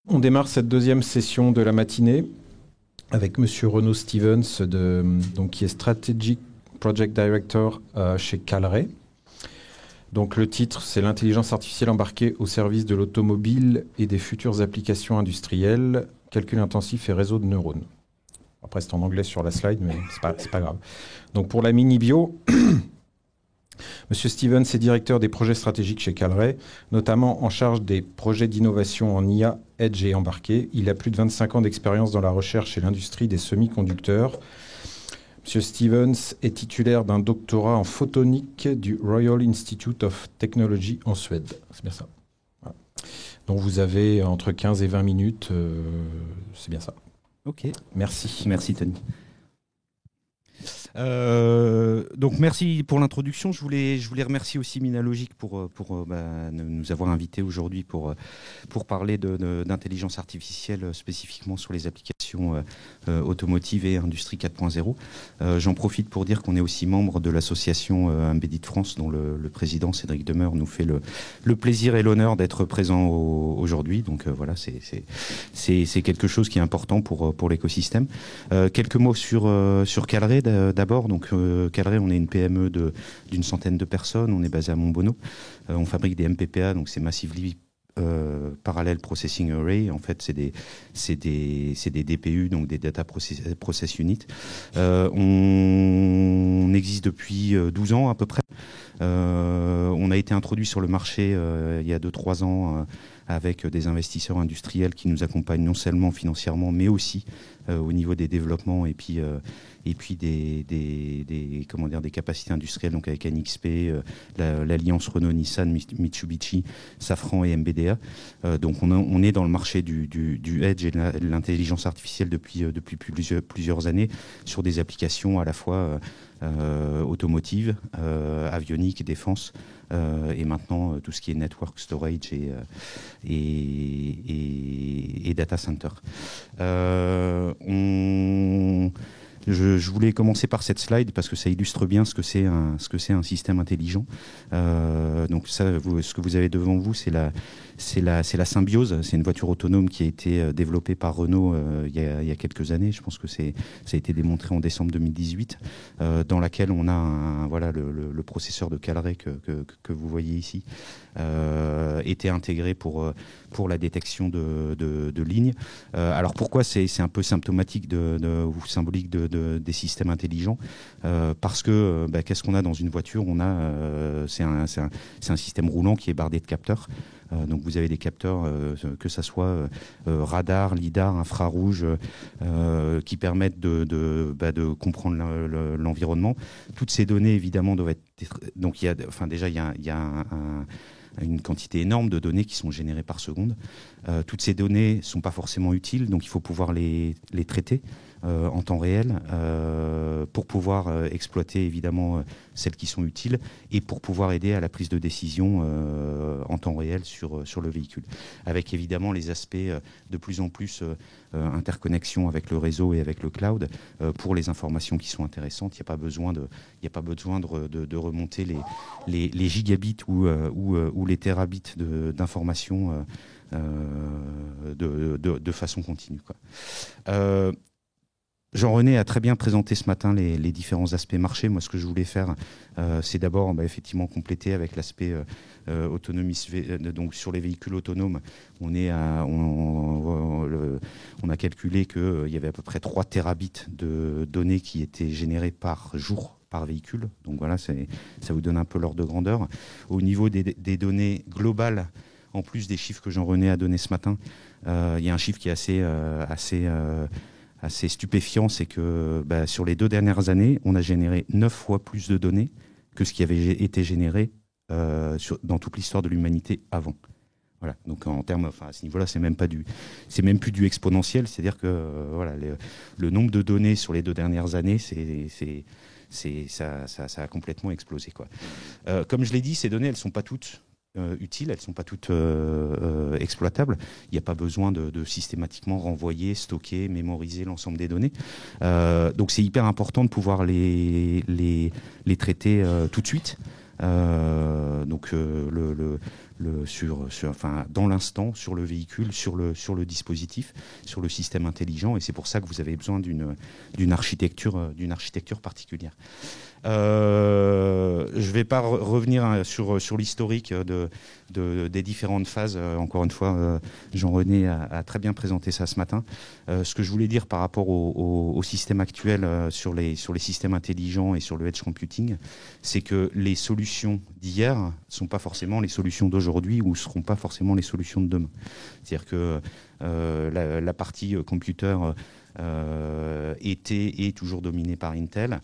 On démarre cette deuxième session de la matinée avec Monsieur Renaud Stevens, donc, qui est Strategic Project Director chez Calray. Donc le titre, c'est l'intelligence artificielle embarquée au service de l'automobile et des futures applications industrielles, calcul intensif et réseau de neurones. Après, c'est en anglais sur la slide, mais c'est pas grave. Donc pour la mini-bio, Monsieur Stevens est directeur des projets stratégiques chez Calray, notamment en charge des projets d'innovation en IA, Edge et embarqué. Il a plus de 25 ans d'expérience dans la recherche et l'industrie des semi-conducteurs. Monsieur Stevens est titulaire d'un doctorat en photonique du Royal Institute of Technology en Suède. C'est bien ça. Voilà. Donc vous avez entre 15 et 20 minutes. C'est bien ça. Ok. Merci. Merci Tony. Donc merci pour l'introduction. Je voulais remercier aussi Minalogic pour nous avoir invités aujourd'hui pour parler d'intelligence artificielle spécifiquement sur les applications automotives et industrie 4.0. J'en profite pour dire qu'on est aussi membre de l'association Embedded France, dont le président Cédric Demeure nous fait le plaisir et l'honneur d'être présent aujourd'hui. Donc voilà, c'est quelque chose qui est important pour l'écosystème. Quelques mots sur Calray d'abord. Donc Calray, on est une PME d'une centaine de personnes. On est basé à Montbonneau. On fabrique des MPPA, donc c'est Massively Parallel Processing Array. En fait, c'est des DPU, donc des Data Process Unit. On existe depuis 12 ans à peu près. On a été introduit sur le marché il y a 2-3 ans avec des investisseurs industriels qui nous accompagnent non seulement financièrement, mais aussi au niveau des développements et puis des capacités industrielles, donc avec NXP, l'alliance Renault-Nissan, Mitsubishi, Safran et MBDA. Donc on est dans le marché du Edge et de l'intelligence artificielle depuis plusieurs années sur des applications à la fois automotive, avionique, défense, et maintenant tout ce qui est network storage et data center. Je voulais commencer par cette slide parce que ça illustre bien ce que c'est un système intelligent. Donc ça, ce que vous avez devant vous, c'est la Symbiose. C'est une voiture autonome qui a été développée par Renault il y a quelques années. Je pense que ça a été démontré en décembre 2018, dans laquelle on a le processeur de Calray que vous voyez ici était intégré pour la détection de lignes. Alors pourquoi c'est un peu symptomatique ou symbolique des systèmes intelligents, parce que qu'est-ce qu'on a dans une voiture? C'est un système roulant qui est bardé de capteurs. Donc vous avez des capteurs, que ça soit radar, lidar, infrarouge, qui permettent de comprendre l'environnement. Toutes ces données évidemment doivent être. Donc il y a une quantité énorme de données qui sont générées par seconde. Toutes ces données sont pas forcément utiles, donc il faut pouvoir les traiter en temps réel pour pouvoir exploiter évidemment celles qui sont utiles et pour pouvoir aider à la prise de décision en temps réel sur le véhicule. Avec évidemment les aspects de plus en plus interconnexion avec le réseau et avec le cloud pour les informations qui sont intéressantes. Il n'y a pas besoin de remonter les gigabits ou les terabits d'informations de façon continue, quoi. Jean-René a très bien présenté ce matin les différents aspects marché. Moi, ce que je voulais faire, c'est d'abord effectivement compléter avec l'aspect autonomie. Donc sur les véhicules autonomes, on a calculé qu'il y avait à peu près 3 terabits de données qui étaient générées par jour par véhicule. Donc voilà, ça vous donne un peu l'ordre de grandeur. Au niveau des données globales, en plus des chiffres que Jean-René a donnés ce matin, il y a un chiffre qui est assez stupéfiant, c'est que sur les 2 dernières années, on a généré 9 fois plus de données que ce qui avait été généré dans toute l'histoire de l'humanité avant. Voilà. Donc en termes, à ce niveau-là, c'est même plus du exponentiel, c'est-à-dire que le nombre de données sur les 2 dernières années, ça a complètement explosé, quoi. Comme je l'ai dit, ces données, elles sont pas toutes utiles, elles ne sont pas toutes exploitables. Il n'y a pas besoin de systématiquement renvoyer, stocker, mémoriser l'ensemble des données. Donc c'est hyper important de pouvoir les traiter tout de suite. Donc dans l'instant, sur le véhicule, sur le dispositif, sur le système intelligent, et c'est pour ça que vous avez besoin d'une architecture particulière. Je ne vais pas revenir sur l'historique des différentes phases. Encore une fois, Jean-René a très bien présenté ça ce matin. Ce que je voulais dire par rapport au système actuel sur les systèmes intelligents et sur le edge computing, c'est que les solutions d'hier ne sont pas forcément les solutions d'aujourd'hui ou ne seront pas forcément les solutions de demain. C'est-à-dire que la partie computer est toujours dominée par Intel.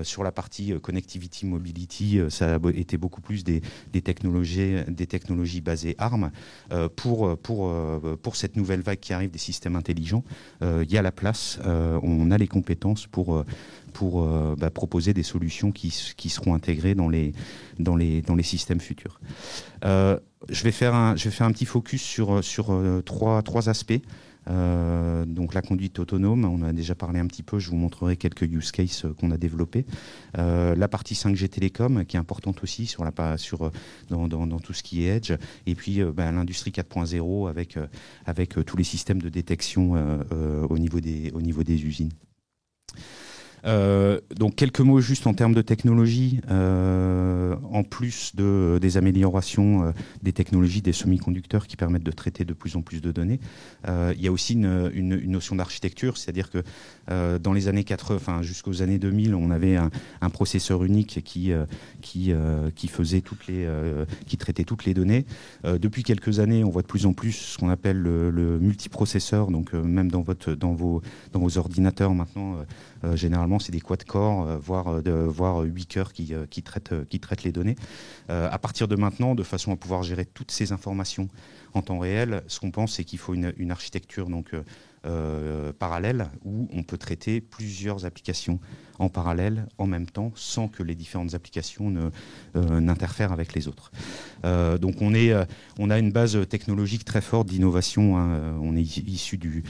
Sur la partie connectivity mobility, ça a été beaucoup plus des technologies basées ARM. Pour cette nouvelle vague qui arrive des systèmes intelligents, il y a la place, on a les compétences pour proposer des solutions qui seront intégrées dans les systèmes futurs. Je vais faire un petit focus sur trois aspects. Donc la conduite autonome, on en a déjà parlé un petit peu, je vous montrerai quelques use cases qu'on a développés. La partie 5G Télécom qui est importante aussi dans tout ce qui est edge, et puis l'industrie 4.0 avec tous les systèmes de détection au niveau des usines. Donc quelques mots juste en termes de technologie, en plus des améliorations des technologies des semi-conducteurs qui permettent de traiter de plus en plus de données, il y a aussi une notion d'architecture, c'est-à-dire que dans les années 80, jusqu'aux années 2000, on avait un processeur unique qui traitait toutes les données. Depuis quelques années, on voit de plus en plus ce qu'on appelle le multiprocesseur, donc même dans vos ordinateurs maintenant, généralement c'est des quad-core, voire 8 cœurs qui traitent les données. À partir de maintenant, de façon à pouvoir gérer toutes ces informations en temps réel, ce qu'on pense, c'est qu'il faut une architecture parallèle où on peut traiter plusieurs applications en parallèle, en même temps, sans que les différentes applications n'interfèrent avec les autres. Donc on a une base technologique très forte d'innovation. On est issu du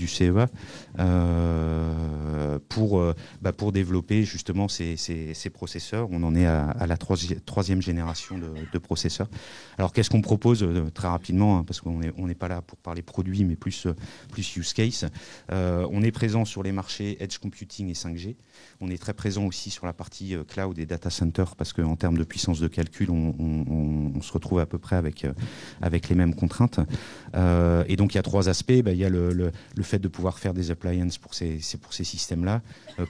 CEA pour développer justement ces processeurs. On en est à la troisième génération de processeurs. Alors qu'est-ce qu'on propose très rapidement, parce qu'on n'est pas là pour parler produits, mais plus use case. On est présent sur les marchés edge computing et 5G. On est très présent aussi sur la partie cloud et data center, parce qu'en termes de puissance de calcul, on se retrouve à peu près avec les mêmes contraintes. Et donc il y a trois aspects. Il y a le fait de pouvoir faire des appliances pour ces systèmes-là,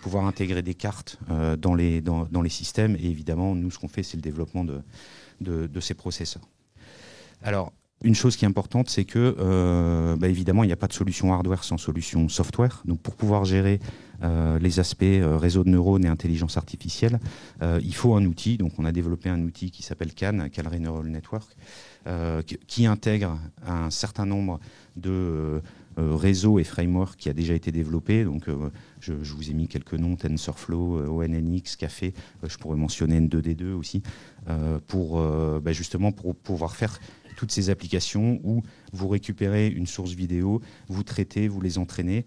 pouvoir intégrer des cartes dans les systèmes, et évidemment, nous, ce qu'on fait, c'est le développement de ces processeurs. Alors, une chose qui est importante, c'est que, évidemment, il n'y a pas de solution hardware sans solution software. Donc, pour pouvoir gérer les aspects réseau de neurones et intelligence artificielle, il faut un outil. Donc, on a développé un outil qui s'appelle CAN, Calray Neural Network, qui intègre un certain nombre de réseaux et frameworks qui a déjà été développé. Donc, je vous ai mis quelques noms, TensorFlow, ONNX, Café. Je pourrais mentionner N2D2 aussi, justement pour pouvoir faire toutes ces applications où vous récupérez une source vidéo, vous traitez, vous les entraînez,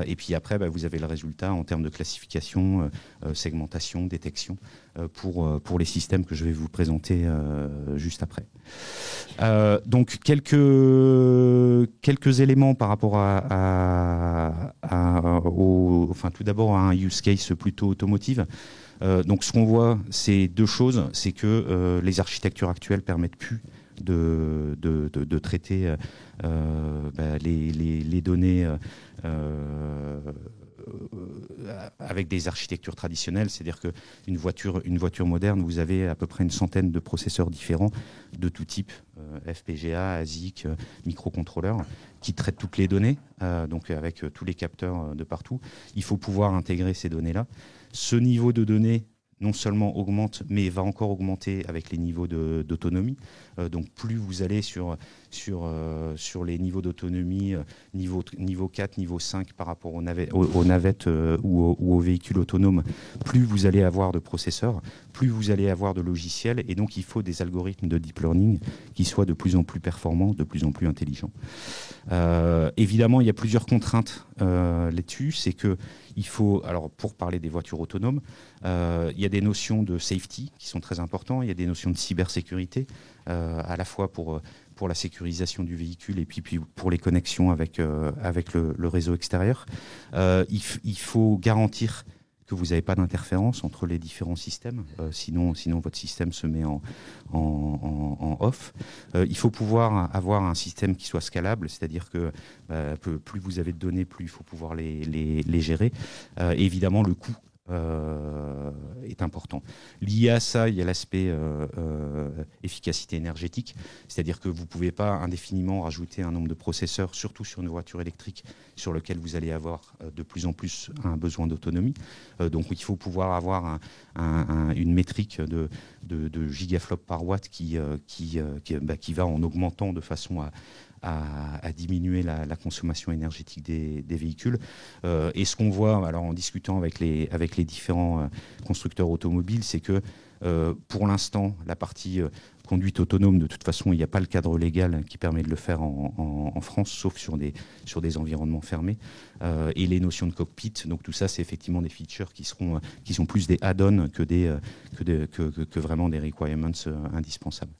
et puis après, vous avez le résultat en termes de classification, segmentation, détection, pour les systèmes que je vais vous présenter juste après. Donc quelques éléments par rapport tout d'abord à un use case plutôt automotive. Donc ce qu'on voit, c'est deux choses, c'est que les architectures actuelles permettent plus de traiter les données avec des architectures traditionnelles, c'est-à-dire qu'une voiture moderne, vous avez à peu près une centaine de processeurs différents de tout type, FPGA, ASIC, microcontrôleurs, qui traitent toutes les données, donc avec tous les capteurs de partout. Il faut pouvoir intégrer ces données-là. Ce niveau de données non seulement augmente, mais va encore augmenter avec les niveaux d'autonomie. Donc plus vous allez sur les niveaux d'autonomie, niveau 4, niveau 5 par rapport aux navettes ou aux véhicules autonomes, plus vous allez avoir de processeurs, plus vous allez avoir de logiciels, et donc il faut des algorithmes de deep learning qui soient de plus en plus performants, de plus en plus intelligents. Évidemment, il y a plusieurs contraintes là-dessus, c'est que il faut, alors pour parler des voitures autonomes, il y a des notions de safety qui sont très importantes, il y a des notions de cybersécurité, à la fois pour la sécurisation du véhicule et puis pour les connexions avec le réseau extérieur. Il faut garantir que vous n'avez pas d'interférence entre les différents systèmes, sinon votre système se met en off. Il faut pouvoir avoir un système qui soit scalable, c'est-à-dire que plus vous avez de données, plus il faut pouvoir les gérer. Et évidemment, le coût est important. Lié à ça, il y a l'aspect efficacité énergétique, c'est-à-dire que vous ne pouvez pas indéfiniment rajouter un nombre de processeurs, surtout sur une voiture électrique, sur lequel vous allez avoir de plus en plus un besoin d'autonomie. Donc il faut pouvoir avoir une métrique de gigaflop par watt qui va en augmentant de façon à diminuer la consommation énergétique des véhicules. Et ce qu'on voit, alors en discutant avec les différents constructeurs automobiles, c'est que pour l'instant, la partie conduite autonome, de toute façon, il n'y a pas le cadre légal qui permet de le faire en France, sauf sur des environnements fermés. Et les notions de cockpit, donc tout ça, c'est effectivement des features qui sont plus des add-ons que vraiment des requirements indispensables.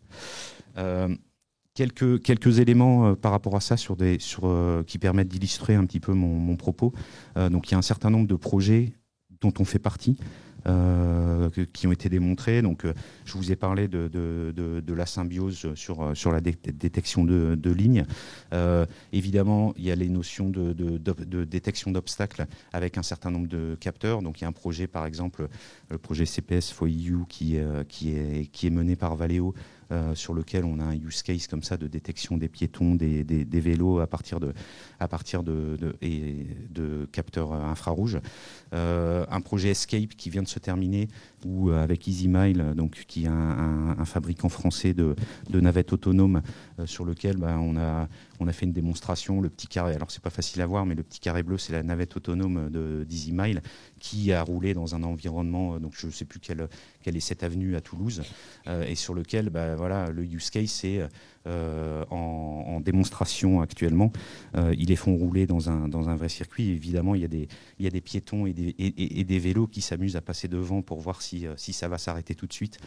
Quelques éléments par rapport à ça qui permettent d'illustrer un petit peu mon propos. Donc il y a un certain nombre de projets dont on fait partie, qui ont été démontrés. Donc je vous ai parlé de la symbiose sur la détection de lignes. Évidemment, il y a les notions de détection d'obstacles avec un certain nombre de capteurs. Donc il y a un projet, par exemple, le projet CPS for EU qui est mené par Valeo, sur lequel on a un use case comme ça de détection des piétons, des vélos à partir de capteurs infrarouges. Un projet Escape qui vient de se terminer, où avec EasyMile, donc qui est un fabricant français de navettes autonomes, sur lequel on a fait une démonstration. Le petit carré, alors c'est pas facile à voir, mais le petit carré bleu, c'est la navette autonome d'EasyMile qui a roulé dans un environnement, donc je ne sais plus quelle est cette avenue à Toulouse, et sur lequel le use case c'est en démonstration actuellement. Ils les font rouler dans un vrai circuit. Évidemment, il y a des piétons et des vélos qui s'amusent à passer devant pour voir si ça va s'arrêter tout de suite.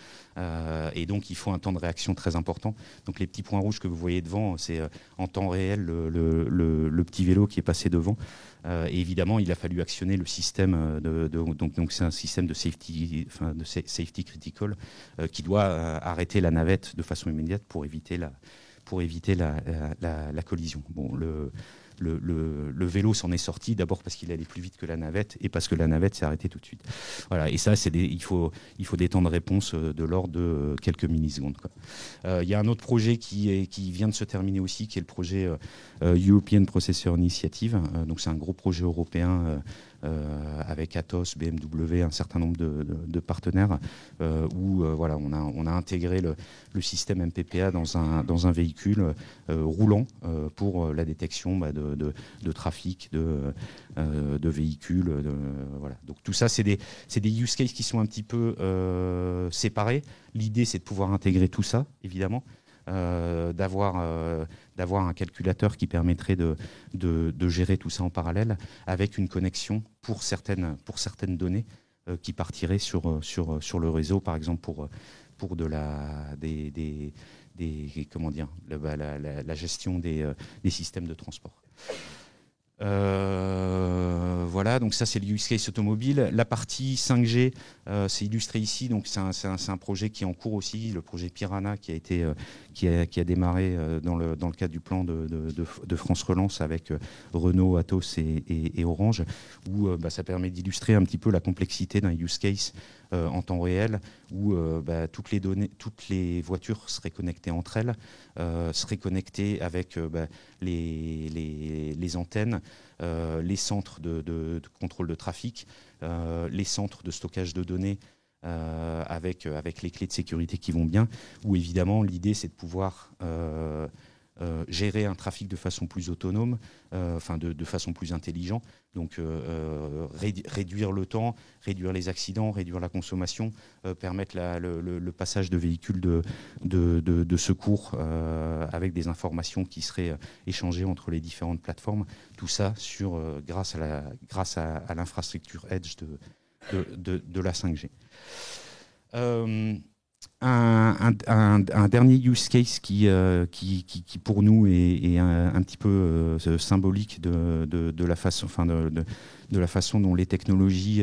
Et donc, il faut un temps de réaction très important. Donc, les petits points rouges que vous voyez devant, c'est en temps réel le petit vélo qui est passé devant. Et évidemment, il a fallu actionner le système donc c'est un système de safety critical qui doit arrêter la navette de façon immédiate pour éviter la collision. Bon, le vélo s'en est sorti d'abord parce qu'il allait plus vite que la navette et parce que la navette s'est arrêtée tout de suite. Voilà, et ça, il faut des temps de réponse de l'ordre de quelques millisecondes, quoi. Il y a un autre projet qui vient de se terminer aussi, qui est le projet European Processor Initiative. Donc c'est un gros projet européen avec Atos, BMW, un certain nombre de partenaires, où on a intégré le système MPPA dans un véhicule roulant pour la détection de trafic, de véhicules. Voilà. Donc tout ça, c'est des use cases qui sont un petit peu séparés. L'idée, c'est de pouvoir intégrer tout ça, évidemment. D'avoir un calculateur qui permettrait de gérer tout ça en parallèle, avec une connexion pour certaines données qui partiraient sur le réseau, par exemple pour la gestion des systèmes de transport. Voilà, donc ça c'est le use case automobile. La partie 5G, c'est illustré ici. Donc c'est un projet qui est en cours aussi, le projet Piranha qui a démarré dans le cadre du plan de France Relance avec Renault, Atos et Orange, où ça permet d'illustrer un petit peu la complexité d'un use case en temps réel, où toutes les voitures seraient connectées entre elles, seraient connectées avec les antennes, les centres de contrôle de trafic, les centres de stockage de données, avec les clés de sécurité qui vont bien, où évidemment l'idée c'est de pouvoir gérer un trafic de façon plus autonome, de façon plus intelligente. Donc réduire le temps, réduire les accidents, réduire la consommation, permettre le passage de véhicules de secours avec des informations qui seraient échangées entre les différentes plateformes. Tout ça grâce à l'infrastructure Edge de la 5G. Un dernier use case qui pour nous est un petit peu symbolique de la façon dont les technologies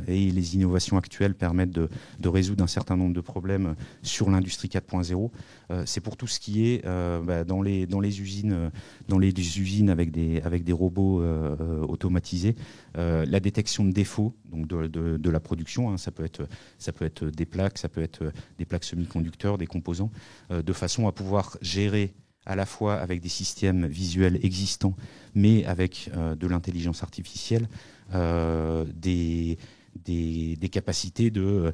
et les innovations actuelles permettent de résoudre un certain nombre de problèmes sur l'industrie 4.0. C'est pour tout ce qui est dans les usines avec des robots automatisés, la détection de défauts donc de la production. Ça peut être des plaques, ça peut être des plaques semi-conducteurs, des composants, de façon à pouvoir gérer à la fois avec des systèmes visuels existants, mais avec de l'intelligence artificielle, des capacités de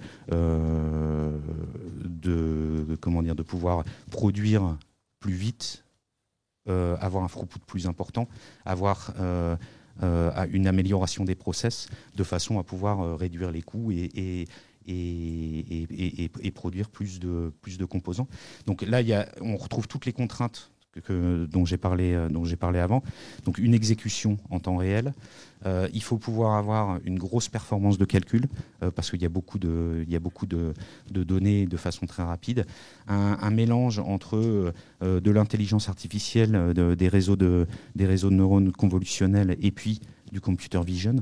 pouvoir produire plus vite, avoir un throughput plus important, avoir une amélioration des process, de façon à pouvoir réduire les coûts et produire plus de composants. Donc là, on retrouve toutes les contraintes dont j'ai parlé avant. Donc une exécution en temps réel. Il faut pouvoir avoir une grosse performance de calcul parce qu'il y a beaucoup de données de façon très rapide. Un mélange entre de l'intelligence artificielle, des réseaux de neurones convolutionnels et puis du computer vision.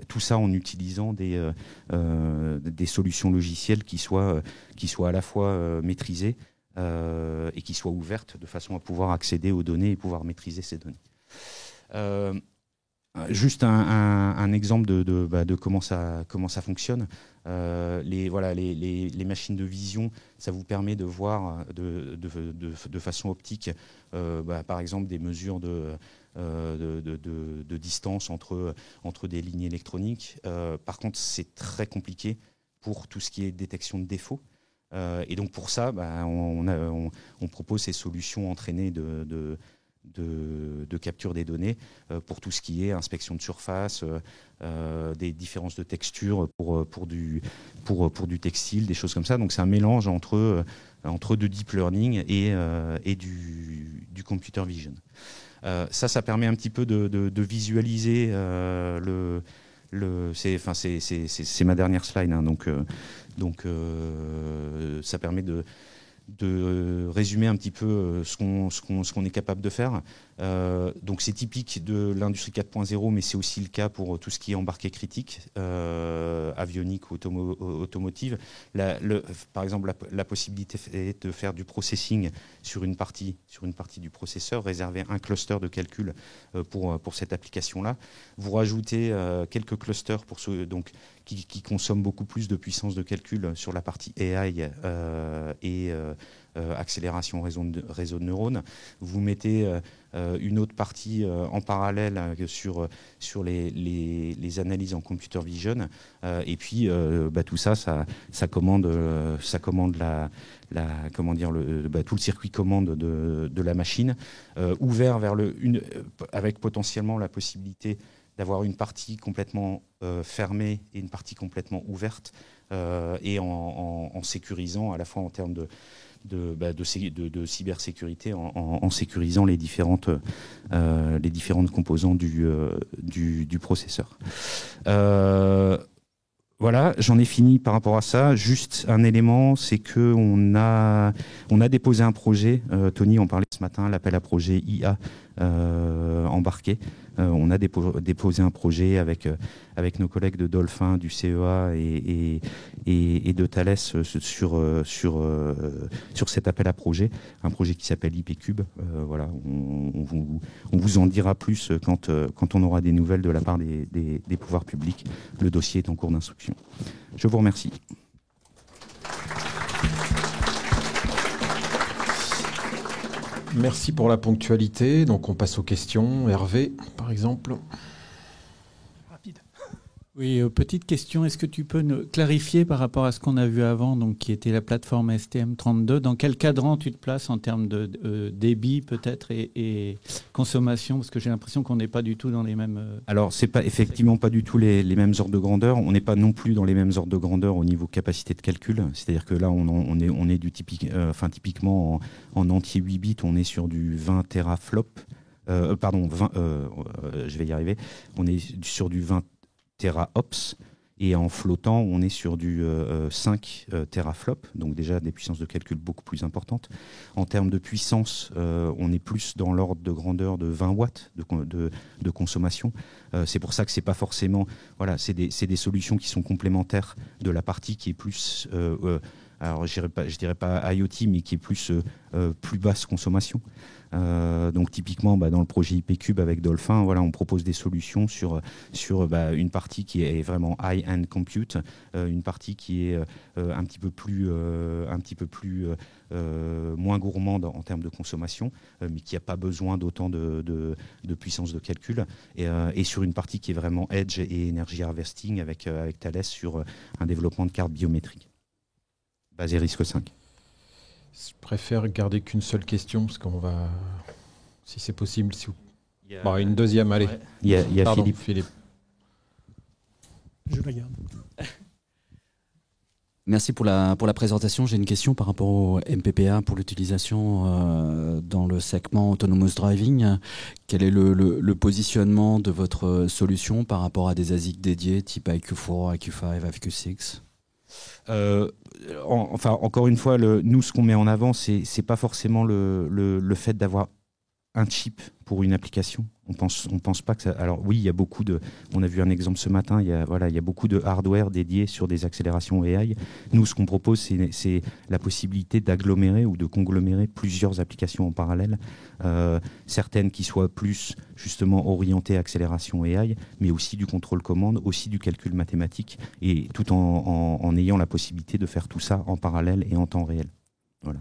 Tout ça en utilisant des solutions logicielles qui soient à la fois maîtrisées et qui soient ouvertes de façon à pouvoir accéder aux données et pouvoir maîtriser ces données. Juste un exemple de comment ça fonctionne. Les machines de vision, ça vous permet de voir de façon optique, par exemple, des mesures de distance entre des lignes électroniques. Par contre, c'est très compliqué pour tout ce qui est détection de défauts. Et donc pour ça, on propose ces solutions entraînées de capture des données pour tout ce qui est inspection de surface, des différences de texture pour du textile, des choses comme ça. Donc c'est un mélange entre de deep learning et du computer vision. Ça permet un petit peu de visualiser c'est ma dernière slide, hein, donc ça permet de résumer un petit peu ce qu'on est capable de faire. Donc c'est typique de l'industrie 4.0, mais c'est aussi le cas pour tout ce qui est embarqué critique, avionique ou automotive. Par exemple, la possibilité est de faire du processing sur une partie du processeur, réserver un cluster de calcul pour cette application-là. Vous rajoutez quelques clusters qui consomment beaucoup plus de puissance de calcul sur la partie AI et accélération réseau de neurones. Vous mettez une autre partie en parallèle sur les analyses en computer vision, et puis tout ça commande tout le circuit commande de la machine, ouvert avec potentiellement la possibilité d'avoir une partie complètement fermée et une partie complètement ouverte, et en sécurisant à la fois en termes de cybersécurité, en sécurisant les différentes composantes du processeur. Voilà, j'en ai fini par rapport à ça. Juste un élément, c'est que on a déposé un projet. Tony en parlait ce matin, l'appel à projet IA embarqué. On a déposé un projet avec nos collègues de Dolphin, du CEA et de Thales sur cet appel à projet, un projet qui s'appelle IPCube. Voilà, on vous en dira plus quand on aura des nouvelles de la part des pouvoirs publics. Le dossier est en cours d'instruction. Je vous remercie. Merci pour la ponctualité. Donc on passe aux questions. Hervé, par exemple. Rapide. Oui, petite question, est-ce que tu peux nous clarifier par rapport à ce qu'on a vu avant, donc qui était la plateforme STM32, dans quel cadran tu te places en termes de débit peut-être et consommation, parce que j'ai l'impression qu'on n'est pas du tout dans les mêmes... Alors, c'est pas effectivement pas du tout les mêmes ordres de grandeur. On n'est pas non plus dans les mêmes ordres de grandeur au niveau capacité de calcul. C'est-à-dire que là, on est du typiquement en entier 8 bits, on est sur du 20 teraflop. Je vais y arriver. On est sur du 20 teraops. Et en flottant, on est sur du 5 teraflop, donc déjà des puissances de calcul beaucoup plus importantes. En termes de puissance, on est plus dans l'ordre de grandeur de 20 watts de consommation. C'est pour ça que c'est pas forcément... Voilà, c'est des solutions qui sont complémentaires de la partie qui est plus... alors je dirais pas IoT, mais qui est plus basse consommation. Donc typiquement dans le projet IPCube avec Dolphin, voilà, on propose des solutions sur une partie qui est vraiment high-end compute, une partie qui est un petit peu plus moins gourmande en termes de consommation, mais qui n'a pas besoin d'autant de puissance de calcul, et sur une partie qui est vraiment edge et energy harvesting avec Thales sur un développement de cartes biométriques basé RISC-V. Je préfère garder qu'une seule question, parce qu'on va, si c'est possible, une deuxième, allez. Ouais. Il y a Pardon, Philippe. Je la garde. Merci pour la présentation. J'ai une question par rapport au MPPA pour l'utilisation dans le segment Autonomous Driving. Quel est le positionnement de votre solution par rapport à des ASIC dédiés type IQ4, IQ5, IQ6 ? Encore une fois, nous, ce qu'on met en avant, c'est pas forcément le fait d'avoir un chip pour une application. On pense pas que ça... Alors oui, il y a beaucoup de... On a vu un exemple ce matin, il y a beaucoup de hardware dédié sur des accélérations AI. Nous, ce qu'on propose, c'est la possibilité d'agglomérer ou de conglomérer plusieurs applications en parallèle. Certaines qui soient plus, justement, orientées accélération AI, mais aussi du contrôle commande, aussi du calcul mathématique, et tout en ayant la possibilité de faire tout ça en parallèle et en temps réel. Voilà.